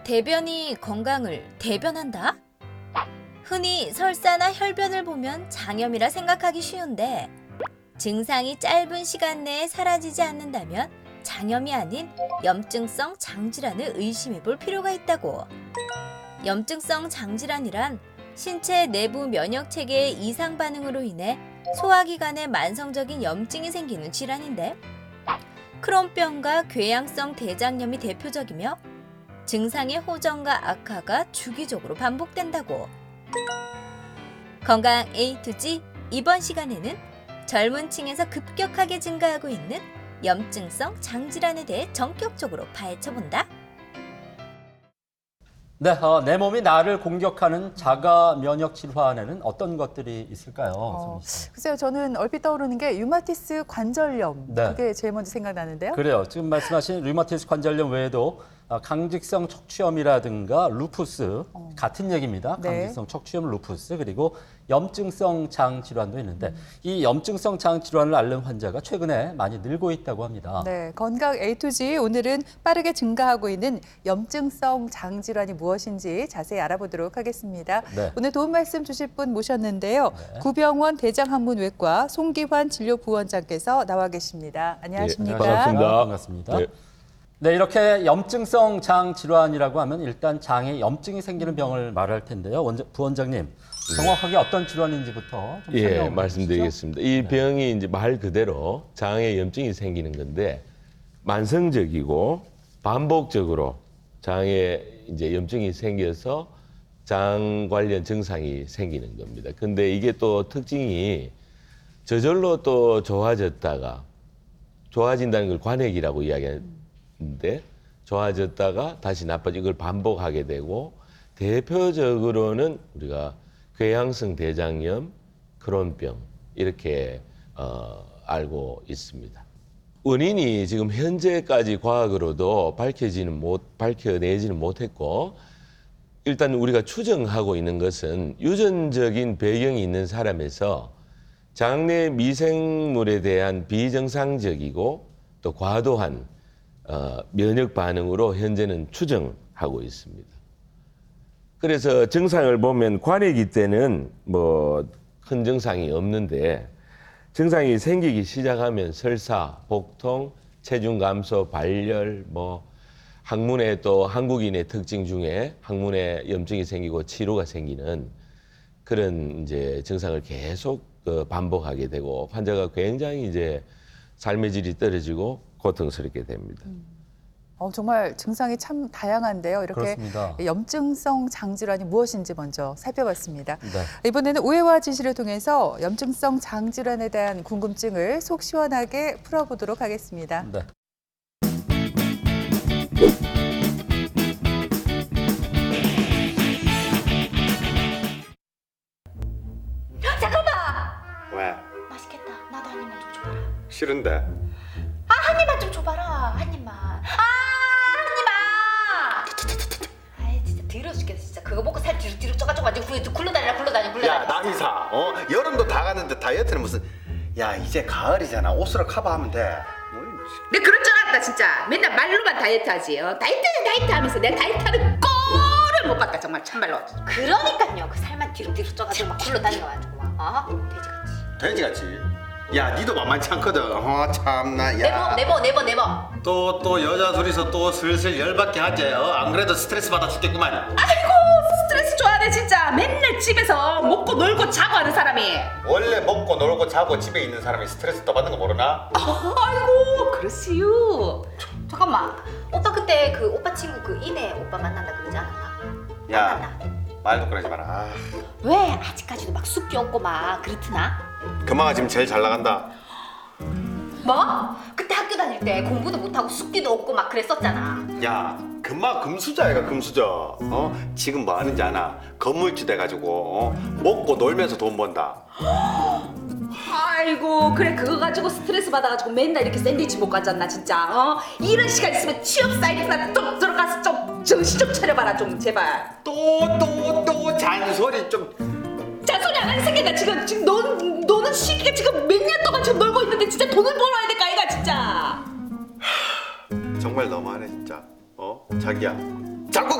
대변이 건강을 대변한다? 흔히 설사나 혈변을 보면 장염이라 생각하기 쉬운데 증상이 짧은 시간 내에 사라지지 않는다면 장염이 아닌 염증성 장질환을 의심해 볼 필요가 있다고. 염증성 장질환이란 신체 내부 면역 체계의 이상 반응으로 인해 소화기관에 만성적인 염증이 생기는 질환인데 크론병과 궤양성 대장염이 대표적이며 증상의 호전과 악화가 주기적으로 반복된다고. 건강 A to G 이번 시간에는 젊은 층에서 급격하게 증가하고 있는 염증성 장질환에 대해 전격적으로 파헤쳐본다. 네, 내 몸이 나를 공격하는 자가 면역 질환에는 어떤 것들이 있을까요? 글쎄요, 저는 얼핏 떠오르는 게 류마티스 관절염. 네. 그게 제일 먼저 생각나는데요. 그래요. 지금 말씀하신 류마티스 관절염 외에도 강직성 척추염이라든가 루푸스 같은 얘기입니다. 네. 강직성 척추염, 루푸스 그리고 염증성 장 질환도 있는데 이 염증성 장 질환을 앓는 환자가 최근에 많이 늘고 있다고 합니다. 네, 건강 A to G 오늘은 빠르게 증가하고 있는 염증성 장 질환이 무엇인지 자세히 알아보도록 하겠습니다. 네. 오늘 도움 말씀 주실 분 모셨는데요. 네. 구병원 대장학문외과 송기환 진료부원장께서 나와 계십니다. 안녕하십니까? 네, 반갑습니다. 반갑습니다. 네. 네, 이렇게 염증성 장 질환이라고 하면 일단 장에 염증이 생기는 병을 말할 텐데요. 부원장님, 정확하게 어떤 질환인지부터 좀 예, 설명해 주시죠. 말씀드리겠습니다. 이 병이 이제 말 그대로 장에 염증이 생기는 건데 만성적이고 반복적으로 장에 이제 염증이 생겨서 장 관련 증상이 생기는 겁니다. 근데 이게 또 특징이 저절로 또 좋아졌다가 좋아진다는 걸 관액이라고 이야기하는데 좋아졌다가 다시 나빠지고 이걸 반복하게 되고 대표적으로는 우리가 궤양성 대장염, 크론병 이렇게 알고 있습니다. 원인이 지금 현재까지 과학으로도 밝혀내지는 못했고 일단 우리가 추정하고 있는 것은 유전적인 배경이 있는 사람에서 장내 미생물에 대한 비정상적이고 또 과도한 면역 반응으로 현재는 추정하고 있습니다. 그래서 증상을 보면 관액이 때는 뭐 큰 증상이 없는데 증상이 생기기 시작하면 설사, 복통, 체중 감소, 발열, 뭐 항문에 또 한국인의 특징 중에 항문에 염증이 생기고 치료가 생기는 그런 이제 증상을 계속 반복하게 되고 환자가 굉장히 이제 삶의 질이 떨어지고 고통스럽게 됩니다. 정말 증상이 참 다양한데요. 이렇게 그렇습니다. 염증성 장질환이 무엇인지 먼저 살펴봤습니다. 네. 이번에는 오해와 진실을 통해서 염증성 장질환에 대한 궁금증을 속 시원하게 풀어보도록 하겠습니다. 네. 왜? 맛있겠다. 나도 한 입만 좀 줘봐라. 싫은데? 한 입만 좀 줘봐라. 한 입만. 한 입만. 아이 진짜 더러워 죽겠어 진짜. 그거 먹고 살 뒤로 쪄가지고 후에 굴러다녀. 야 남이사, 여름도 다 갔는데 다이어트는 무슨? 야 이제 가을이잖아. 옷으로 커버하면 돼. 내가 그럴 줄 알았다 진짜. 맨날 말로만 다이어트 하지. 다이어트 하면서 내가 다이어트하는 꼴을 못 봤다 정말 참말로. 그러니까요. 그 살만 뒤로 쪄가지고 막 굴러다녀가지고 막 돼지같이. 돼지같이. 야 니도 만만치 않거든. 참나. 야. 내버. 또 여자 둘이서 또 슬슬 열받게 하지. 안 그래도 스트레스 받아 죽겠구만. 아이고 스트레스 좋아하네 진짜. 맨날 집에서 먹고 놀고 자고 하는 사람이. 원래 먹고 놀고 자고 집에 있는 사람이 스트레스 더 받는 거 모르나? 아이고 그렇지요. 잠깐만 오빠 그때 그 오빠 친구 그 이내 오빠 만난다 그러지 않았나? 야 말도 꺼내지 마라. 아. 왜 아직까지도 막 숙기 없고 막 그렇드나? 금마가 지금 제일 잘 나간다. 뭐? 그때 학교 다닐 때 공부도 못하고 숙기도 없고 막 그랬었잖아. 야 금마 금수저 애가 금수저. 지금 뭐 하는지 아나? 건물주 돼가지고 먹고 놀면서 돈 번다. 아이고 그래 그거 가지고 스트레스 받아가지고 맨날 이렇게 샌드위치 먹고 앉았나 진짜. 이런 시간 있으면 취업 사이트나 좀 들어가서 좀 정신 좀 차려봐라 좀 제발. 또 잔소리 좀. 잔소리 안 하는 새끼가 지금 노는 시기가 지금 몇 년 동안 지금 놀고 있는데 진짜 돈을 벌어야 될까 아이가 진짜. 정말 너무하네 진짜. 자기야 자꾸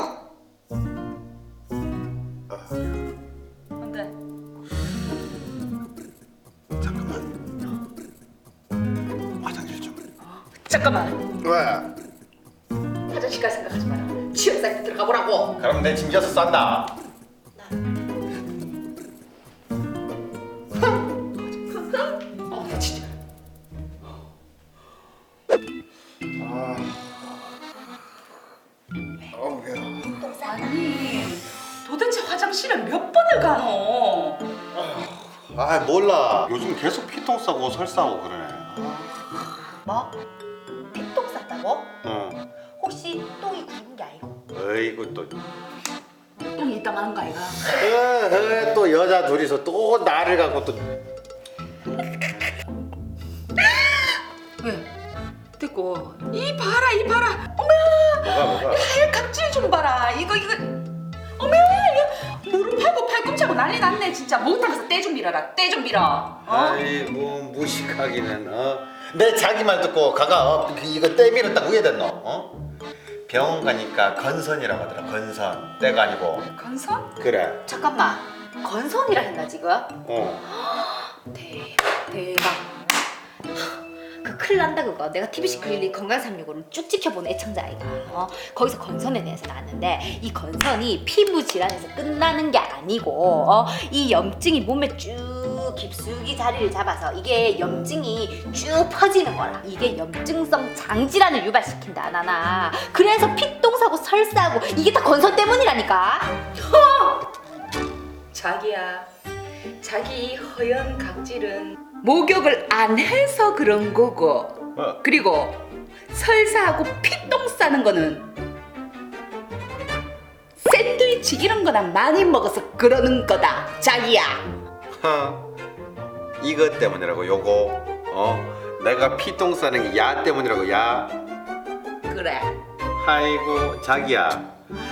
시간 생각하지 마라. 취업 사이트 들어가 보라고. 그럼 내 짐 져서 싼다. 진짜. 아니, 도대체 화장실에 몇 번을 가노? 아 몰라. 요즘 계속 피똥 싸고 설사하고 그러네. 뭐? 피똥 쌌다고? 응. 혹시 똥이 굵은 게 아니고? 어이구 또. 똥이 있다 마는 거 아이가? 또 여자 둘이서 또 나를 갖고 또. 왜? 됐고 이 봐라. 뭐가? 하얀 각질 좀 봐라. 이거 어머 이거 무릎하고 팔꿈치하고 난리 났네 진짜. 목욕탕 가서 때 좀 밀어라. 때 좀 밀어. 아이고 무식하기는. 내 자기 말 듣고 가가 이거 때 밀었다 후회됐노? 병원 가니까 건선이라고 하더라. 건선. 때가 아니고. 건선? 그래. 잠깐만. 건선이라 했나 지금? 대박. 그 큰일 난다 그거. 내가 TBC 클리닉 건강365를 쭉 지켜보는 애청자 아이가. 거기서 건선에 대해서 나왔는데 이 건선이 피부 질환에서 끝나는 게 아니고 이 염증이 몸에 쭉 깊숙이 자리를 잡아서 이게 염증이 쭉 퍼지는 거라. 이게 염증성 장질환을 유발시킨다 나나. 그래서 피똥 사고 설사하고 이게 다 건선 때문이라니까. 자기야, 자기 허연 각질은 목욕을 안 해서 그런 거고, 그리고 설사하고 피똥 싸는 거는 샌드위치 이런 거나 많이 먹어서 그러는 거다, 자기야. 이것 때문이라고 요거. 내가 피똥 싸는 게 야 때문이라고 야. 그래. 아이고 자기야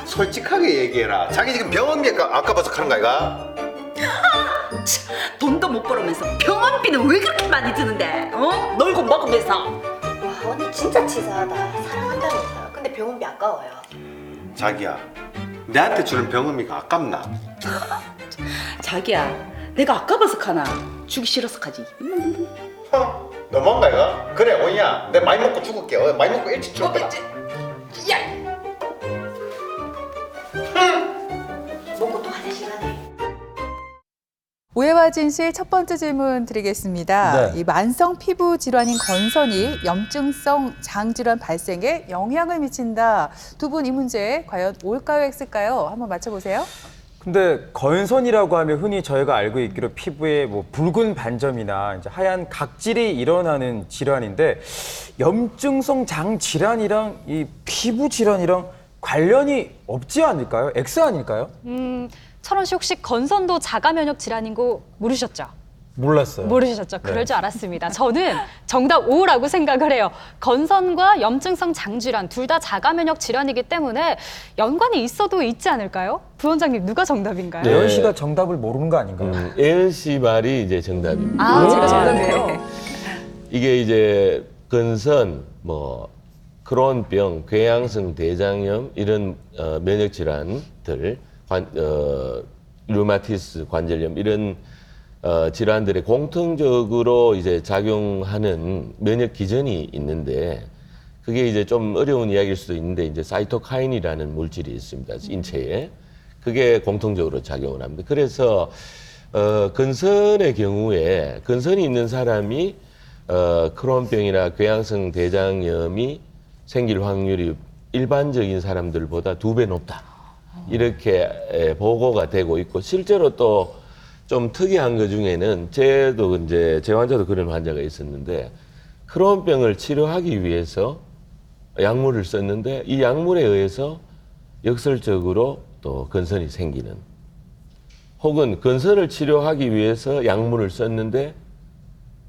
솔직하게 얘기해라. 자기 지금 병원비 아까 봐서 하는 거 아이가? 돈도 못 벌으면서 병원비는 왜 그렇게 많이 드는데? 놀고 먹으면서. 와 언니 진짜 치사하다. 사랑한다면서요. 근데 병원비 아까워요. 자기야 내한테 주는 병원비가 아깝나? 자기야, 내가 아까워서 가나 주기 싫어서 가지. 너무한 거 아이가? 그래 오이야 내가 많이 먹고 죽을게. 많이 먹고 일찍 죽을 거다. 야, 먹고 또 화장실 가네. 오해와 진실 첫 번째 질문 드리겠습니다. 네. 이 만성 피부 질환인 건선이 염증성 장 질환 발생에 영향을 미친다. 두 분 이 문제 과연 O일까요, X일까요? 한번 맞춰보세요. 근데 건선이라고 하면 흔히 저희가 알고 있기로 피부에 뭐 붉은 반점이나 이제 하얀 각질이 일어나는 질환인데 염증성 장 질환이랑 이 피부 질환이랑 관련이 없지 않을까요? X 아닐까요? 철원 씨 혹시 건선도 자가 면역 질환인 거 모르셨죠? 몰랐어요. 모르셨죠? 그럴 줄 알았습니다. 저는 정답 O라고 생각을 해요. 건선과 염증성 장질환 둘 다 자가 면역 질환이기 때문에 연관이 있어도 있지 않을까요? 부원장님 누가 정답인가요? 네. 예은 씨가 정답을 모르는 거 아닌가요? 예은 씨 말이 이제 정답입니다. 아, 제가 정답이에요. 이게 이제 건선, 뭐 크론병, 궤양성 대장염 이런 면역 질환들, 류마티스 관절염 이런 질환들의 공통적으로 이제 작용하는 면역 기전이 있는데 그게 이제 좀 어려운 이야기일 수도 있는데 이제 사이토카인이라는 물질이 있습니다. 인체에. 그게 공통적으로 작용을 합니다. 그래서 건선의 경우에 건선이 있는 사람이 크론병이나 궤양성 대장염이 생길 확률이 일반적인 사람들보다 2배 높다. 이렇게 보고가 되고 있고 실제로 또 좀 특이한 것 중에는 제 환자도 그런 환자가 있었는데 크론병을 치료하기 위해서 약물을 썼는데 이 약물에 의해서 역설적으로 또 건선이 생기는 혹은 건선을 치료하기 위해서 약물을 썼는데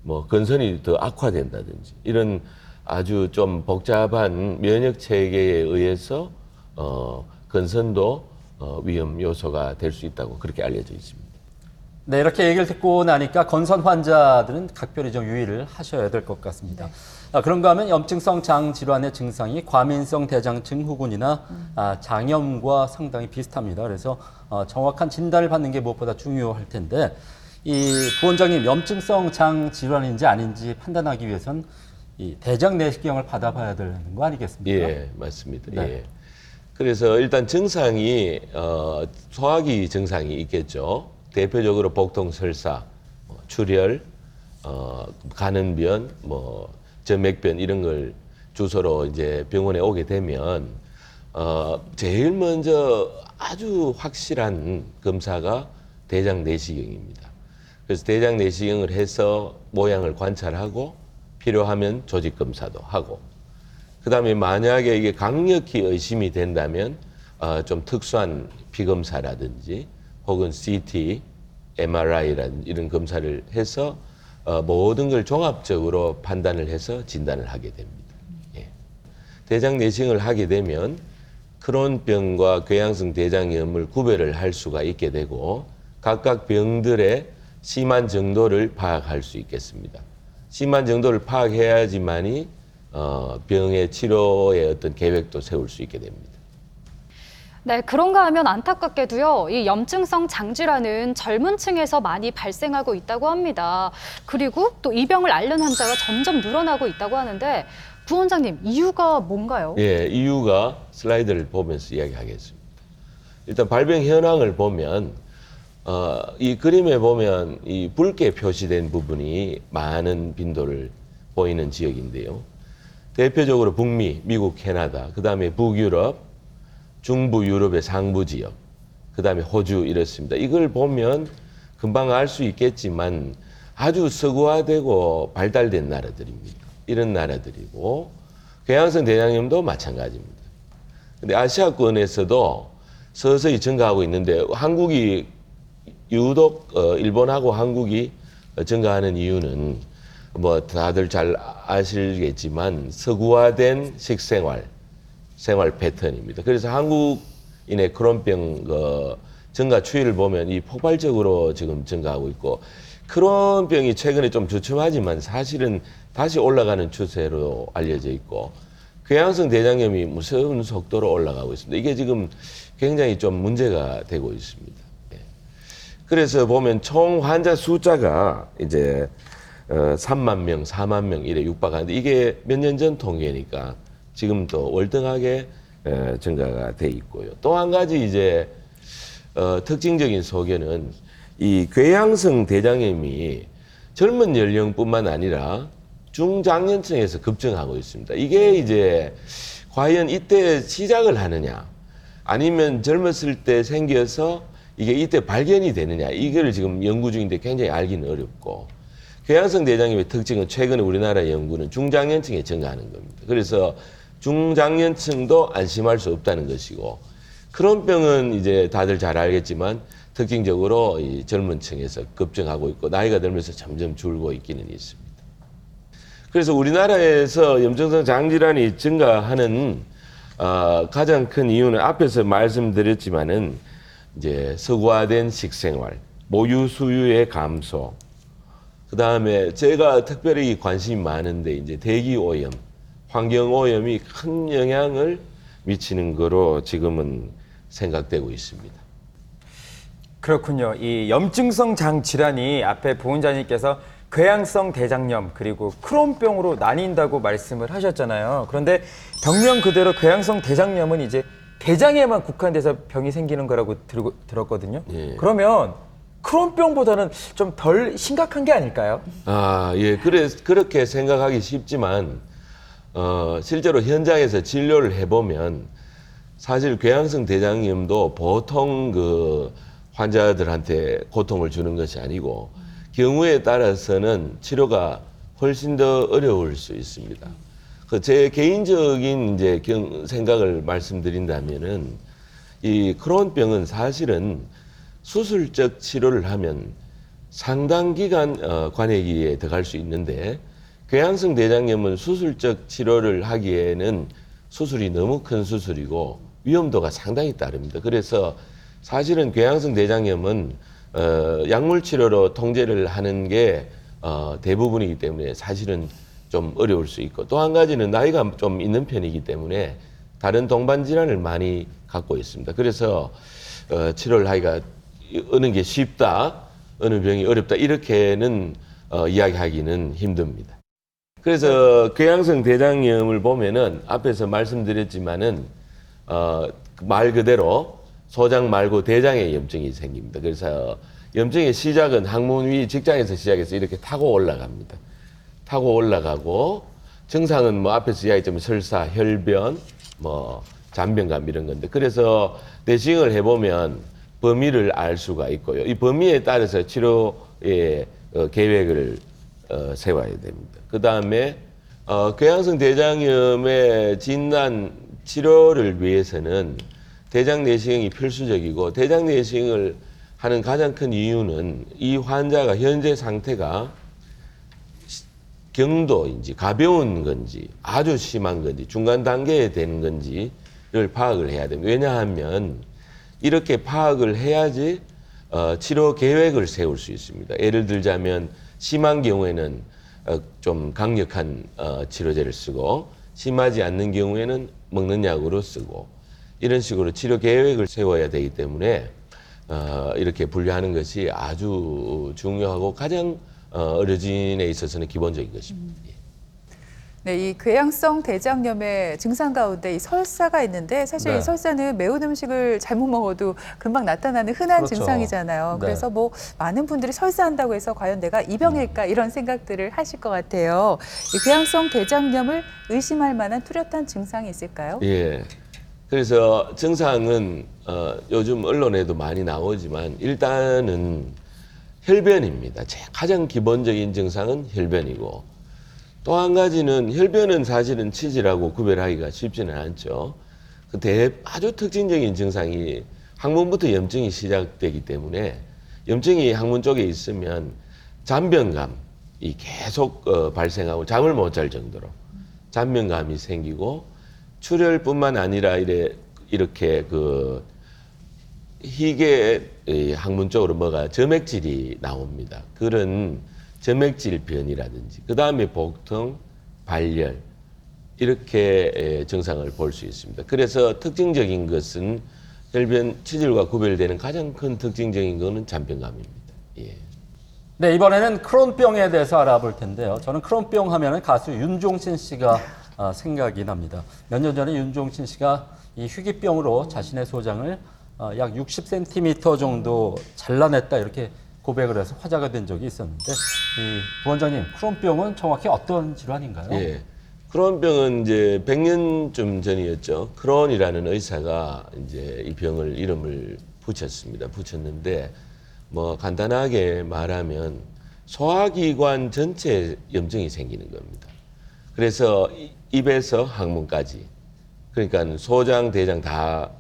뭐 건선이 더 악화된다든지 이런 아주 좀 복잡한 면역 체계에 의해서 건선도 위험 요소가 될 수 있다고 그렇게 알려져 있습니다. 네, 이렇게 얘기를 듣고 나니까 건선 환자들은 각별히 좀 유의를 하셔야 될 것 같습니다. 그런가 하면 염증성 장 질환의 증상이 과민성 대장 증후군이나 장염과 상당히 비슷합니다. 그래서 정확한 진단을 받는 게 무엇보다 중요할 텐데 이 부원장님 염증성 장 질환인지 아닌지 판단하기 위해선 이 대장 내시경을 받아봐야 되는 거 아니겠습니까? 예, 맞습니다. 네. 예. 그래서 일단 증상이 소화기 증상이 있겠죠. 대표적으로 복통, 설사, 출혈, 가는 변, 전맥변 이런 걸 주소로 이제 병원에 오게 되면 제일 먼저 아주 확실한 검사가 대장 내시경입니다. 그래서 대장 내시경을 해서 모양을 관찰하고 필요하면 조직 검사도 하고, 그다음에 만약에 이게 강력히 의심이 된다면 좀 특수한 피검사라든지 혹은 CT, MRI라든지 이런 검사를 해서 모든 걸 종합적으로 판단을 해서 진단을 하게 됩니다. 예. 대장 내시경을 하게 되면 크론병과 궤양성 대장염을 구별을 할 수가 있게 되고 각각 병들의 심한 정도를 파악할 수 있겠습니다. 심한 정도를 파악해야지만이 병의 치료의 어떤 계획도 세울 수 있게 됩니다. 네, 그런가 하면 안타깝게도요, 이 염증성 장질환은 젊은 층에서 많이 발생하고 있다고 합니다. 그리고 또 이 병을 앓는 환자가 점점 늘어나고 있다고 하는데, 부원장님, 이유가 뭔가요? 예, 이유가 슬라이드를 보면서 이야기하겠습니다. 일단 발병 현황을 보면 이 그림에 보면 이 붉게 표시된 부분이 많은 빈도를 보이는 지역인데요. 대표적으로 북미, 미국, 캐나다, 그 다음에 북유럽, 중부 유럽의 상부 지역, 그 다음에 호주 이렇습니다. 이걸 보면 금방 알 수 있겠지만 아주 서구화되고 발달된 나라들입니다. 이런 나라들이고 궤양성 대장염도 마찬가지입니다. 근데 아시아권에서도 서서히 증가하고 있는데 한국이 유독 일본하고 한국이 증가하는 이유는 다들 잘 아시겠지만 서구화된 식생활, 생활 패턴입니다. 그래서 한국인의 크론병 증가 추이를 보면 이 폭발적으로 지금 증가하고 있고, 크론병이 최근에 좀 주춤하지만 사실은 다시 올라가는 추세로 알려져 있고, 궤양성 대장염이 무서운 속도로 올라가고 있습니다. 이게 지금 굉장히 좀 문제가 되고 있습니다. 그래서 보면 총 환자 숫자가 이제 3만 명, 4만 명 이래 육박하는데 이게 몇 년 전 통계니까 지금도 월등하게 증가가 돼 있고요. 또 한 가지 이제 특징적인 소견은 이 궤양성 대장염이 젊은 연령뿐만 아니라 중장년층에서 급증하고 있습니다. 이게 이제 과연 이때 시작을 하느냐 아니면 젊었을 때 생겨서 이게 이때 발견이 되느냐 이걸 지금 연구 중인데 굉장히 알기는 어렵고, 궤양성 대장염의 특징은 최근에 우리나라 연구는 중장년층에 증가하는 겁니다. 그래서 중장년층도 안심할 수 없다는 것이고, 크론병은 이제 다들 잘 알겠지만 특징적으로 이 젊은 층에서 급증하고 있고 나이가 들면서 점점 줄고 있기는 있습니다. 그래서 우리나라에서 염증성 장질환이 증가하는 가장 큰 이유는 앞에서 말씀드렸지만은 이제 서구화된 식생활, 모유 수유의 감소, 그 다음에 제가 특별히 관심이 많은데 이제 대기 오염, 환경 오염이 큰 영향을 미치는 거로 지금은 생각되고 있습니다. 그렇군요. 이 염증성 장 질환이 앞에 부원장님께서 궤양성 대장염 그리고 크론병으로 나뉜다고 말씀을 하셨잖아요. 그런데 병명 그대로 궤양성 대장염은 이제 대장에만 국한돼서 병이 생기는 거라고 들었거든요. 예. 그러면 크론병보다는 좀 덜 심각한 게 아닐까요? 예, 그렇게 생각하기 쉽지만 실제로 현장에서 진료를 해보면 사실 궤양성 대장염도 보통 그 환자들한테 고통을 주는 것이 아니고 경우에 따라서는 치료가 훨씬 더 어려울 수 있습니다. 제 개인적인 이제 생각을 말씀드린다면은 이 크론병은 사실은 수술적 치료를 하면 상당 기간 관해기에 들어갈 수 있는데, 궤양성 대장염은 수술적 치료를 하기에는 수술이 너무 큰 수술이고 위험도가 상당히 따릅니다. 그래서 사실은 궤양성 대장염은 약물 치료로 통제를 하는 게 대부분이기 때문에 사실은 좀 어려울 수 있고, 또 한 가지는 나이가 좀 있는 편이기 때문에 다른 동반 질환을 많이 갖고 있습니다. 그래서 치료를 하기가 어느 게 쉽다, 어느 병이 어렵다 이렇게는 이야기하기는 힘듭니다. 그래서 궤양성 대장염을 보면은 앞에서 말씀드렸지만은 말 그대로 소장 말고 대장에 염증이 생깁니다. 그래서 염증의 시작은 항문 위 직장에서 시작해서 이렇게 타고 올라갑니다. 타고 올라가고 증상은 뭐 앞에서 이야기했지만 설사, 혈변, 뭐 잔변감 이런 건데 그래서 내시경을 해보면 범위를 알 수가 있고요. 이 범위에 따라서 치료의 계획을 세워야 됩니다. 그 다음에 궤양성 대장염의 진단 치료를 위해서는 대장 내시경이 필수적이고 대장 내시경을 하는 가장 큰 이유는 이 환자가 현재 상태가 경도인지 가벼운 건지 아주 심한 건지 중간 단계에 되는 건지를 파악을 해야 됩니다. 왜냐하면 이렇게 파악을 해야지 치료 계획을 세울 수 있습니다. 예를 들자면 심한 경우에는 좀 강력한 치료제를 쓰고 심하지 않는 경우에는 먹는 약으로 쓰고 이런 식으로 치료 계획을 세워야 되기 때문에 이렇게 분류하는 것이 아주 중요하고 가장 의료진에 있어서는 기본적인 것입니다. 네, 이 궤양성 대장염의 증상 가운데 이 설사가 있는데 사실 네. 이 설사는 매운 음식을 잘못 먹어도 금방 나타나는 흔한 그렇죠. 증상이잖아요. 네. 그래서 뭐 많은 분들이 설사한다고 해서 과연 내가 이 병일까 이런 생각들을 하실 것 같아요. 이 궤양성 대장염을 의심할 만한 뚜렷한 증상이 있을까요? 예. 그래서 증상은 요즘 언론에도 많이 나오지만 일단은 혈변입니다. 가장 기본적인 증상은 혈변이고 또 한 가지는 혈변은 사실은 치질하고 구별하기가 쉽지는 않죠. 아주 특징적인 증상이 항문부터 염증이 시작되기 때문에 염증이 항문 쪽에 있으면 잔변감이 계속 발생하고 잠을 못 잘 정도로 잔변감이 생기고 출혈뿐만 아니라 이렇게 그 희게 항문 쪽으로 뭐가 점액질이 나옵니다. 그런 점액질 변이라든지 그 다음에 복통, 발열 이렇게 증상을 볼 수 있습니다. 그래서 특징적인 것은 혈변 치질과 구별되는 가장 큰 특징적인 것은 잔변감입니다. 예. 네, 이번에는 크론병에 대해서 알아볼 텐데요. 저는 크론병 하면은 가수 윤종신 씨가 생각이 납니다. 몇 년 전에 윤종신 씨가 이 희귀병으로 자신의 소장을 약 60cm 정도 잘라냈다 이렇게 고백을 해서 화제가 된 적이 있었는데 이 부원장님, 크론병은 정확히 어떤 질환인가요? 예. 크론병은 이제 100년쯤 전이었죠. 크론이라는 의사가 이제 이 병을 이름을 붙였는데 뭐 간단하게 말하면 소화기관 전체에 염증이 생기는 겁니다. 그래서 입에서 항문까지 그러니까 소장, 대장 다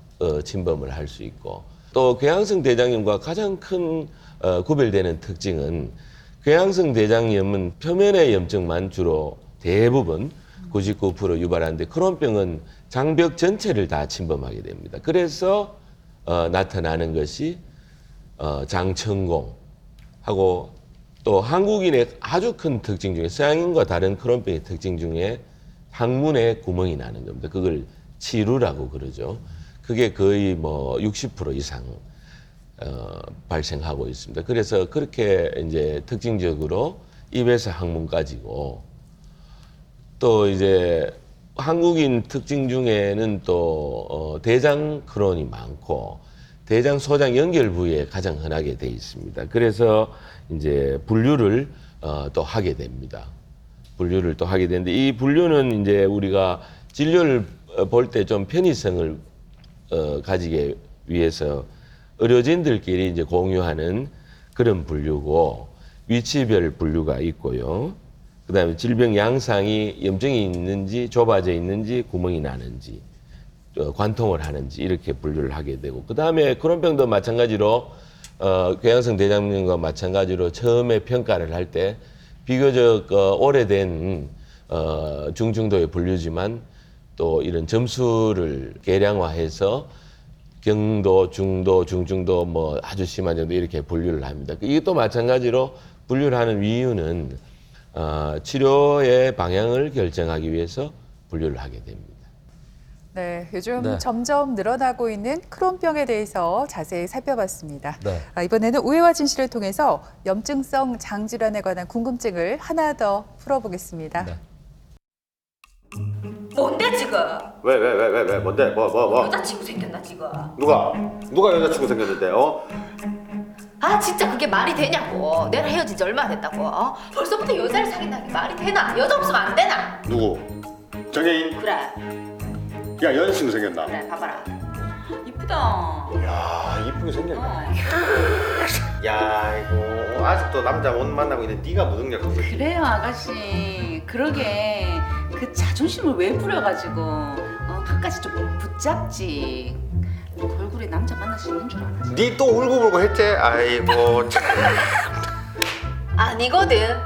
침범을 할 수 있고 또 궤양성 대장염과 가장 큰 구별되는 특징은 궤양성 대장염은 표면의 염증만 주로 대부분 99% 유발하는데 크론병은 장벽 전체를 다 침범하게 됩니다. 그래서 나타나는 것이 장천공하고 또 한국인의 아주 큰 특징 중에 서양인과 다른 크론병의 특징 중에 항문에 구멍이 나는 겁니다. 그걸 치루라고 그러죠. 그게 거의 뭐 60% 이상 발생하고 있습니다. 그래서 그렇게 이제 특징적으로 입에서 항문까지고 또 이제 한국인 특징 중에는 또 대장 크론이 많고 대장 소장 연결 부위에 가장 흔하게 돼 있습니다. 그래서 이제 분류를 또 하게 됩니다. 분류를 또 하게 되는데 이 분류는 이제 우리가 진료를 볼 때 좀 편의성을 가지기 위해서 의료진들끼리 이제 공유하는 그런 분류고 위치별 분류가 있고요. 그다음에 질병 양상이 염증이 있는지 좁아져 있는지 구멍이 나는지 관통을 하는지 이렇게 분류를 하게 되고 그다음에 크론병도 마찬가지로 궤양성 대장염과 마찬가지로 처음에 평가를 할 때 비교적 오래된 중증도의 분류지만 또 이런 점수를 계량화해서 경도, 중도, 중증도 뭐 아주 심한 정도 이렇게 분류를 합니다. 이것도 마찬가지로 분류를 하는 이유는 치료의 방향을 결정하기 위해서 분류를 하게 됩니다. 네, 요즘 네. 점점 늘어나고 있는 크론병에 대해서 자세히 살펴봤습니다. 네. 이번에는 오해와 진실을 통해서 염증성 장질환에 관한 궁금증을 하나 더 풀어보겠습니다. 네. 뭔데 지금? 왜 뭔데 뭐 여자친구 생겼나 지금? 누가 여자친구 생겼는데 아 진짜 그게 말이 되냐고. 내가 헤어진 지 얼마나 됐다고. 벌써부터 여자를 사귄다는 게 말이 되나? 여자 없으면 안 되나? 누구? 정혜인? 그래 야 여자친구 생겼나? 그래 봐봐라. 이쁘다. 야 이쁘게 생겼네. 야 이거 아직도 남자 못 만나고 있는 네가 무능력한 거지. 그래요 아가씨. 그러게 그 자존심을 왜 부려가지고 끝까지 좀 붙잡지. 얼굴에 남자 만날 수 있는 줄 알아. 네 또 울고불고 했지? 아이고 참. 아니거든.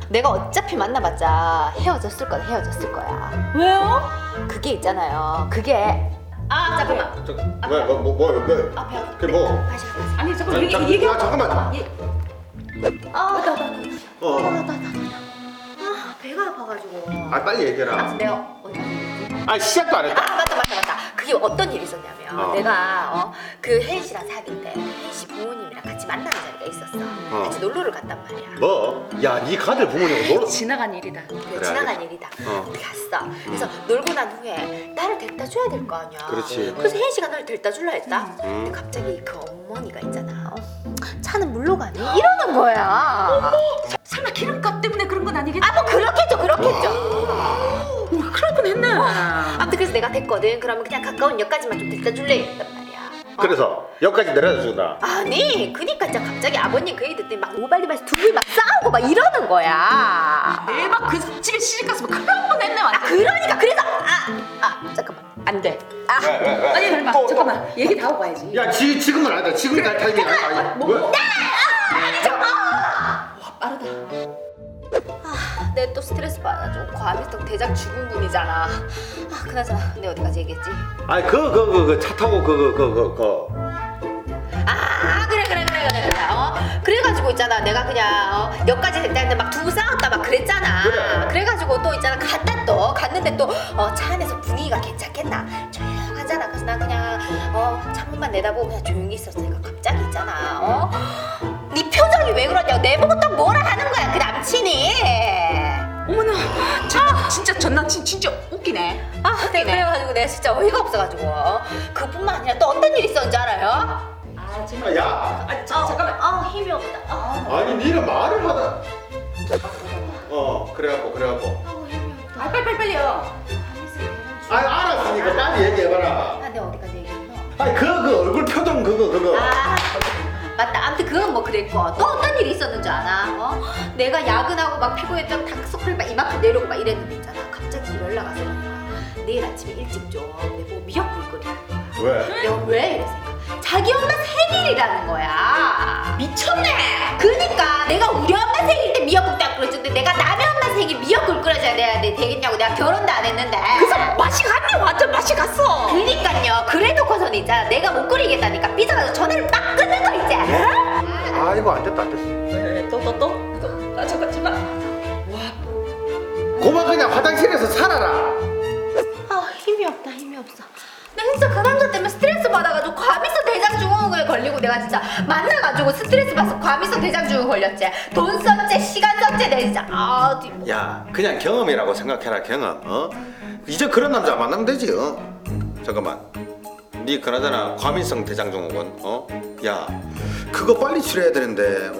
내가 어차피 만나봤자 헤어졌을 거야. 왜요? 그게 있잖아요. 그게 잠깐만. 왜? 배 아파. 그게 뭐? 다시 가. 아니 잠깐 얘기. 야 잠깐만. 배가 아파가지고. 아 빨리 얘기해라. 내가 어디? 아 시작도 안 했다. 맞다. 그게 어떤 일이 있었냐면 내가 그 혜인 씨랑 사귈 때 혜인 씨 부모님이랑 같이 만나는 자리가 있었어. 같이 놀러를 갔단 말이야. 뭐? 야 네 가들 부모님 놀러. 지나간 일이다. 그래, 지나간 일이다. 갔어. 그래서 놀고 난 후에 나를 데려다 줘야 될 거 아니야. 그렇지. 그래서 혜인 씨가 나를 데려다 줄라 했다. 근데 갑자기 그 어머니가 있잖아. 차는 물로 가니? 이러는 거야. 설마 기름값 때문에 그런 건 아니겠지? 뭐 그렇겠죠. 그럴 뻔했네. 아무튼 그래서 내가 됐거든. 그러면 그냥 가까운 역까지만 좀 데려다 줄래 했단 말이야. 그래서 여기까지 내려다 주나? 아니 그니까 진짜 갑자기 아버님 그 얘기 듣더니 막 오발리발에서 둘이 막 싸우고 막 이러는 거야. 대박 그 집에 시집 갔으면 큰일 날 뻔했네 완전. 그러니까 그래서 잠깐만 안 돼. 왜? 아니 설마 잠깐만 얘기 다 하고 가야지. 야 지금은 아니다. 지금이 날 타이밍 아니다. 왜? 내가 또 스트레스 받아가지고 과민성 대장 증후군이잖아. 그나저나 내가 어디까지 얘기했지? 아니 그 차 타고 그거. 그래. 그래가지고 있잖아 내가 그냥 역까지 됐다 했는데 막 두부 싸웠다 막 그랬잖아. 그래. 그래가지고 또 있잖아 갔는데 또 차 안에서 분위기가 괜찮겠나 조용하잖아. 그래서 나 그냥 창문만 내다보고 그냥 조용히 있었으니까 갑자기 있잖아 네 표정이 왜 그러냐고 내보고 또 뭐라 하는 거야 그 남친이. 어머나 진짜 전 남친 진짜 웃기네. 그래가지고 내가 진짜 어이가 없어가지고 그뿐만 아니라 또 어떤 일이 있었는지 알아요? 정말. 야. 잠깐만 힘이 없다. 아니 네가 말을 하다. 그래갖고. 빨리요. 아니 알았으니까 빨리 얘기해봐라. 내가 어디까지 얘기했어? 아니 그 얼굴 표정 그거. 맞다. 아무튼 그건 뭐 그랬고 또 어떤 일이 있었는지 아나? 내가 야근하고 막 피곤했다고 다크서클 막 이만큼 내려오고 막 이랬는데 있잖아. 갑자기 연락 와서 내일 아침에 일찍 좀 내보고 미역국 끓이는 거야. 왜? 내가 왜 이랬으니까 자기 엄마 생일이라는 거야. 미쳤네. 그러니까 내가 우리 엄마 생일 때 미역국 딱 끓여줬는데 내가 남의 엄마 생일 미역국 끓여줘야 되겠냐고. 내가 결혼도 안 했는데. 그래서 맛이 갔네. 완전 맛이 갔어. 그니까요. 그래놓고선 있잖아 내가 못 끓이겠다니까 삐져가지고 전화를 막 끊는 거 이제. 아이고 안 됐다. 잠깐만. 고만 그냥 화장실에서 살아라. 힘이 없어. 내가 진짜 그 남자 때문에 스트레스 받아가지고 과민성 대장 증후군에 걸리고 내가 진짜 만나가지고 스트레스 받아서 과민성 대장 증후군 걸렸지. 돈 썼지 시간 썼지 내가 진짜 야 그냥 경험이라고 생각해라 경험. 이제 그런 남자 만나면 되지. 잠깐만. 네 그나저나 과민성 대장증후군. 야 그거 빨리 치료해야 되는데.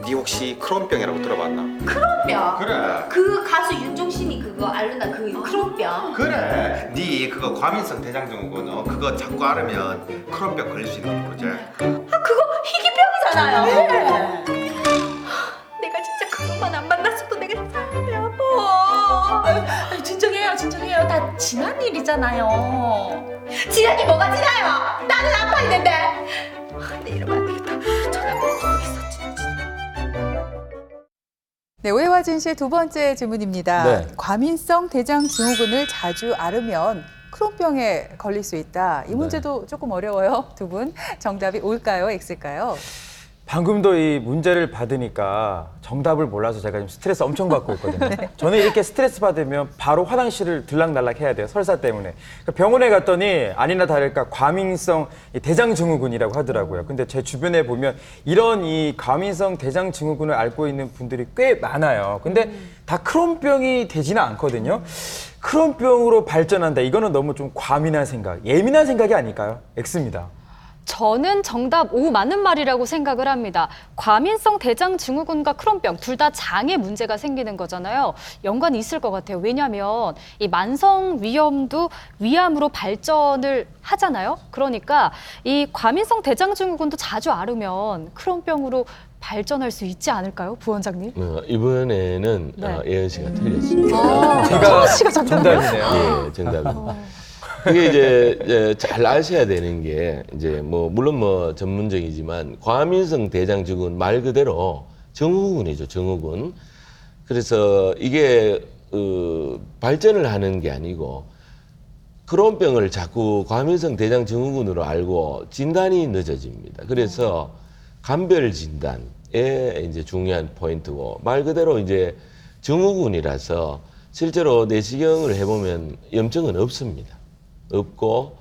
네 혹시 크론병이라고 들어봤나? 크론병. 그래. 그 가수 윤종신이 그거 앓는다 그 크론병. 그래. 네 그거 과민성 대장증후군 그거 자꾸 앓으면 크론병 걸릴 수 있는 거지. 그거 희귀병이잖아요. 내가 진짜 그것만 안 만났어도 내가 사람이 아파. 진정해요. 다 지난 일이잖아요. 지난이 뭐가 지나요? 나는 아파 있는데. 근데 이러면 안 되겠다. 전화 꼭 있었지. 네, 오해와 진실 두 번째 질문입니다. 네. 과민성 대장 증후군을 자주 앓으면 크론병에 걸릴 수 있다. 이 문제도 조금 어려워요. 두 분 정답이 O일까요? X일까요? 방금도 이 문제를 받으니까 정답을 몰라서 제가 지금 스트레스 엄청 받고 있거든요. 저는 이렇게 스트레스 받으면 바로 화장실을 들락날락 해야 돼요. 설사 때문에. 그러니까 병원에 갔더니 아니나 다를까 과민성 대장증후군이라고 하더라고요. 근데 제 주변에 보면 이런 이 과민성 대장증후군을 앓고 있는 분들이 꽤 많아요. 근데 다 크론병이 되지는 않거든요. 크론병으로 발전한다. 이거는 너무 좀 과민한 생각, 예민한 생각이 아닐까요? X입니다. 저는 정답 O 맞는 말이라고 생각을 합니다. 과민성 대장 증후군과 크론병 둘 다 장에 문제가 생기는 거잖아요. 연관이 있을 것 같아요. 왜냐하면 이 만성 위염도 위암으로 발전을 하잖아요. 그러니까 이 과민성 대장 증후군도 자주 앓으면 크론병으로 발전할 수 있지 않을까요, 부원장님? 이번에는 네. 예은 씨가 틀렸습니다. 제가 씨가 정답이요? 정답이네요. 예, 정답입니다. 그게 이제 잘 아셔야 되는 게 이제 뭐 물론 뭐 전문적이지만 과민성 대장 증후군 말 그대로 증후군이죠, 증후군. 그래서 이게 발전을 하는 게 아니고 크론병을 자꾸 과민성 대장 증후군으로 알고 진단이 늦어집니다. 그래서 감별 진단에 이제 중요한 포인트고 말 그대로 이제 증후군이라서 실제로 내시경을 해보면 염증은 없습니다. 없고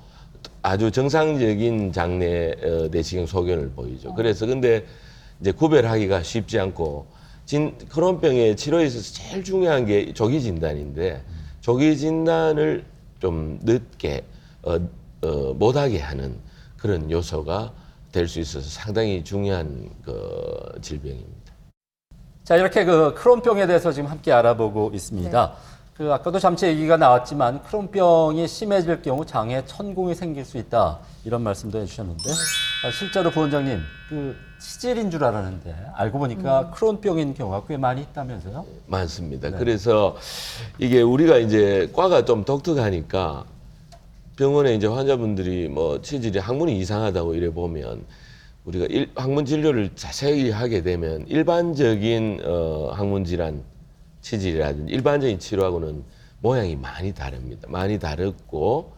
아주 정상적인 장내 내시경 소견을 보이죠. 그래서 근데 이제 구별하기가 쉽지 않고 크론병의 치료에 있어서 제일 중요한 게 조기 진단인데 조기 진단을 좀 늦게 못하게 하는 그런 요소가 될 수 있어서 상당히 중요한 그 질병입니다. 자, 이렇게 그 크론병에 대해서 지금 함께 알아보고 있습니다. 그 아까도 잠시 얘기가 나왔지만 크론병이 심해질 경우 장에 천공이 생길 수 있다 이런 말씀도 해주셨는데 실제로 부원장님 그 치질인 줄 알았는데 알고 보니까 크론병인 경우가 꽤 많이 있다면서요? 많습니다. 그래서 이게 우리가 이제 과가 좀 독특하니까 병원에 이제 환자분들이 뭐 치질이 항문이 이상하다고 이래 보면 우리가 항문 진료를 자세히 하게 되면 일반적인 항문 질환 치질이라든지 일반적인 치료하고는 모양이 많이 다릅니다. 많이 다르고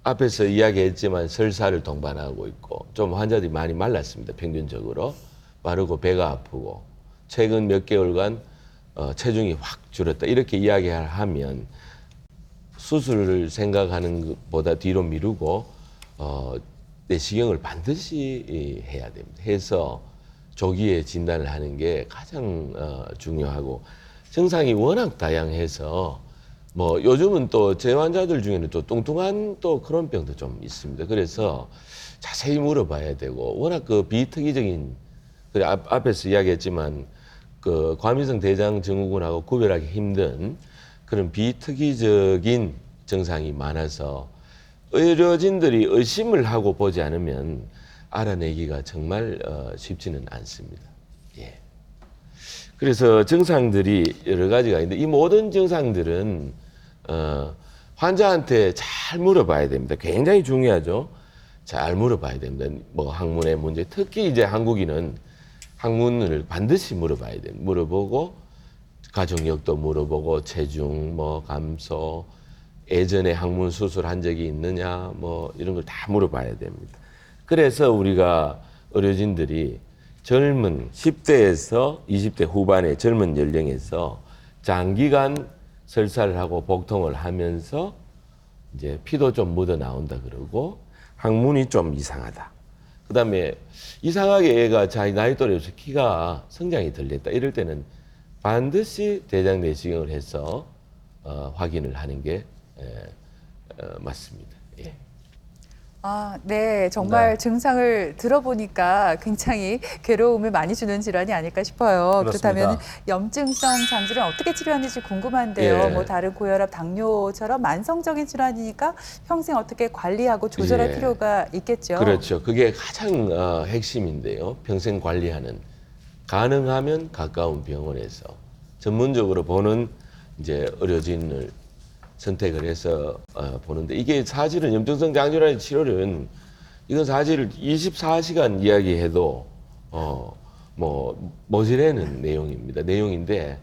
앞에서 이야기했지만 설사를 동반하고 있고 좀 환자들이 많이 말랐습니다. 평균적으로 마르고 배가 아프고 최근 몇 개월간 체중이 확 줄었다 이렇게 이야기를 하면 수술을 생각하는 것보다 뒤로 미루고 내시경을 반드시 해야 됩니다. 해서 조기에 진단을 하는 게 가장 중요하고 증상이 워낙 다양해서 뭐 요즘은 또 제 환자들 중에는 또 뚱뚱한 또 그런 병도 좀 있습니다. 그래서 자세히 물어봐야 되고 워낙 그 비특이적인 그래 앞에서 이야기했지만 그 과민성 대장 증후군하고 구별하기 힘든 그런 비특이적인 증상이 많아서 의료진들이 의심을 하고 보지 않으면 알아내기가 정말 쉽지는 않습니다. 예. 그래서 증상들이 여러 가지가 있는데 이 모든 증상들은 환자한테 잘 물어봐야 됩니다. 굉장히 중요하죠. 잘 물어봐야 됩니다. 뭐 항문의 문제, 특히 이제 한국인은 항문을 반드시 물어봐야 됩니다. 물어보고 가족력도 물어보고 체중, 뭐 감소, 예전에 항문 수술한 적이 있느냐, 뭐 이런 걸 다 물어봐야 됩니다. 그래서 우리가 의료진들이 젊은 10대에서 20대 후반의 젊은 연령에서 장기간 설사를 하고 복통을 하면서 이제 피도 좀 묻어 나온다 그러고 항문이 좀 이상하다. 그다음에 이상하게 애가 자기 나이 또래에서 키가 성장이 덜 됐다. 이럴 때는 반드시 대장 내시경을 해서 확인을 하는 게 맞습니다. 예. 아, 네. 정말 증상을 들어보니까 굉장히 괴로움을 많이 주는 질환이 아닐까 싶어요. 그렇습니다. 그렇다면 염증성 장질환 어떻게 치료하는지 궁금한데요. 예. 뭐 다른 고혈압, 당뇨처럼 만성적인 질환이니까 평생 어떻게 관리하고 조절할 예. 필요가 있겠죠. 그렇죠. 그게 가장 핵심인데요. 평생 관리하는 가능하면 가까운 병원에서 전문적으로 보는 이제 의료진을 선택을 해서 보는데 이게 사실은 염증성 장질환의 치료는 이건 사실 24시간 이야기해도 뭐 모자라는 내용입니다. 내용인데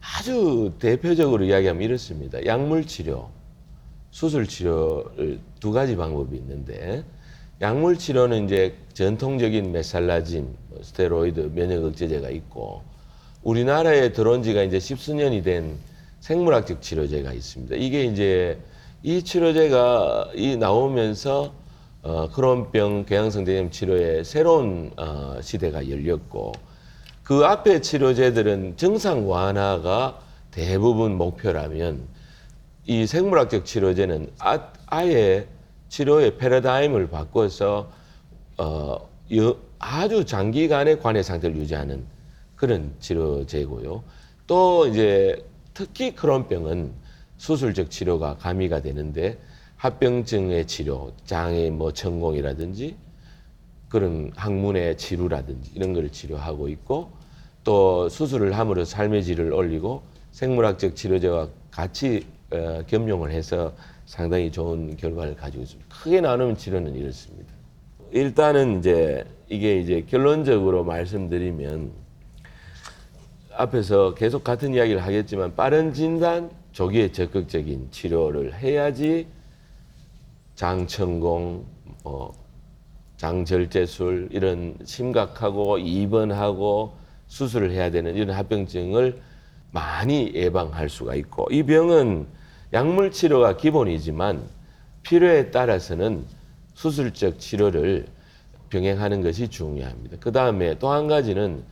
아주 대표적으로 이야기하면 이렇습니다. 약물 치료, 수술 치료를 두 가지 방법이 있는데 약물 치료는 이제 전통적인 메살라진, 스테로이드, 면역 억제제가 있고 우리나라에 들어온 지가 이제 10수년이 된 생물학적 치료제가 있습니다. 이게 이제 이 치료제가 나오면서 크론병, 궤양성 대장염 치료에 새로운 시대가 열렸고 그 앞에 치료제들은 증상 완화가 대부분 목표라면 이 생물학적 치료제는 아예 치료의 패러다임을 바꿔서 아주 장기간의 관해 상태를 유지하는 그런 치료제고요. 또 이제 특히 크론병은 수술적 치료가 가미가 되는데 합병증의 치료, 장의 뭐 천공이라든지 그런 항문의 치료라든지 이런 걸 치료하고 있고 또 수술을 함으로써 삶의 질을 올리고 생물학적 치료제와 같이 겸용을 해서 상당히 좋은 결과를 가지고 있습니다. 크게 나누면 치료는 이렇습니다. 일단은 이게 이제 결론적으로 말씀드리면 앞에서 계속 같은 이야기를 하겠지만 빠른 진단, 조기에 적극적인 치료를 해야지 장천공, 장절제술 이런 심각하고 입원하고 수술을 해야 되는 이런 합병증을 많이 예방할 수가 있고 이 병은 약물 치료가 기본이지만 필요에 따라서는 수술적 치료를 병행하는 것이 중요합니다. 그 다음에 또 한 가지는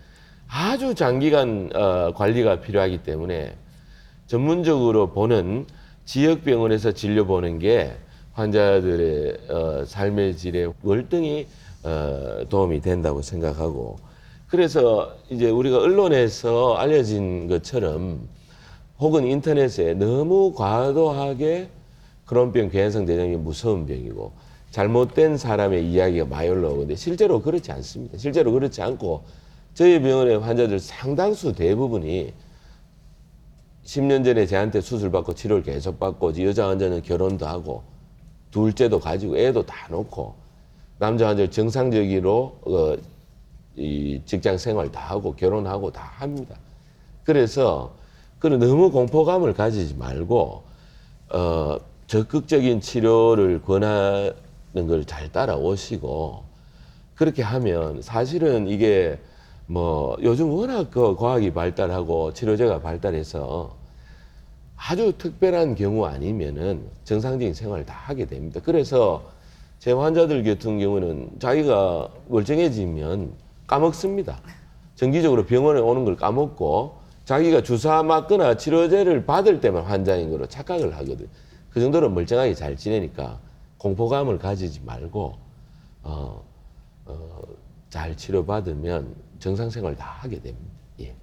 아주 장기간 관리가 필요하기 때문에 전문적으로 보는 지역병원에서 진료보는 게 환자들의 삶의 질에 월등히 도움이 된다고 생각하고 그래서 이제 우리가 언론에서 알려진 것처럼 혹은 인터넷에 너무 과도하게 크론병 괴한성 대장염이 무서운 병이고 잘못된 사람의 이야기가 많이 올라오는데 실제로 그렇지 않습니다. 실제로 그렇지 않고 저희 병원의 환자들 상당수 대부분이 10년 전에 저한테 수술받고 치료를 계속 받고 여자 환자는 결혼도 하고 둘째도 가지고 애도 다 놓고 남자 환자는 정상적으로 이 직장 생활 다 하고 결혼하고 다 합니다. 그래서 너무 공포감을 가지지 말고 적극적인 치료를 권하는 걸 잘 따라오시고 그렇게 하면 사실은 이게 뭐 요즘 워낙 과학이 발달하고 치료제가 발달해서 아주 특별한 경우 아니면은 정상적인 생활을 다 하게 됩니다. 그래서 제 환자들 같은 경우는 자기가 멀쩡해지면 까먹습니다. 정기적으로 병원에 오는 걸 까먹고 자기가 주사 맞거나 치료제를 받을 때만 환자인 거로 착각을 하거든. 그 정도로 멀쩡하게 잘 지내니까 공포감을 가지지 말고 잘 치료받으면 정상생활 다 하게 됩니다. 예.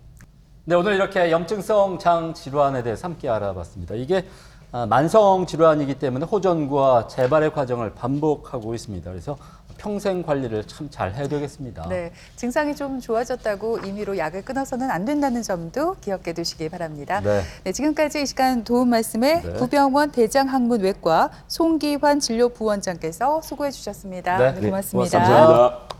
네, 오늘 이렇게 염증성 장 질환에 대해서 함께 알아봤습니다. 이게 만성 질환이기 때문에 호전과 재발의 과정을 반복하고 있습니다. 그래서 평생 관리를 참 잘 해야 되겠습니다. 네, 증상이 좀 좋아졌다고 임의로 약을 끊어서는 안 된다는 점도 기억해 두시기 바랍니다. 네. 네, 지금까지 이 시간 도움 말씀에 네. 구병원 대장학문외과 송기환 진료부원장께서 수고해 주셨습니다. 네, 고맙습니다. 고맙습니다. 감사합니다.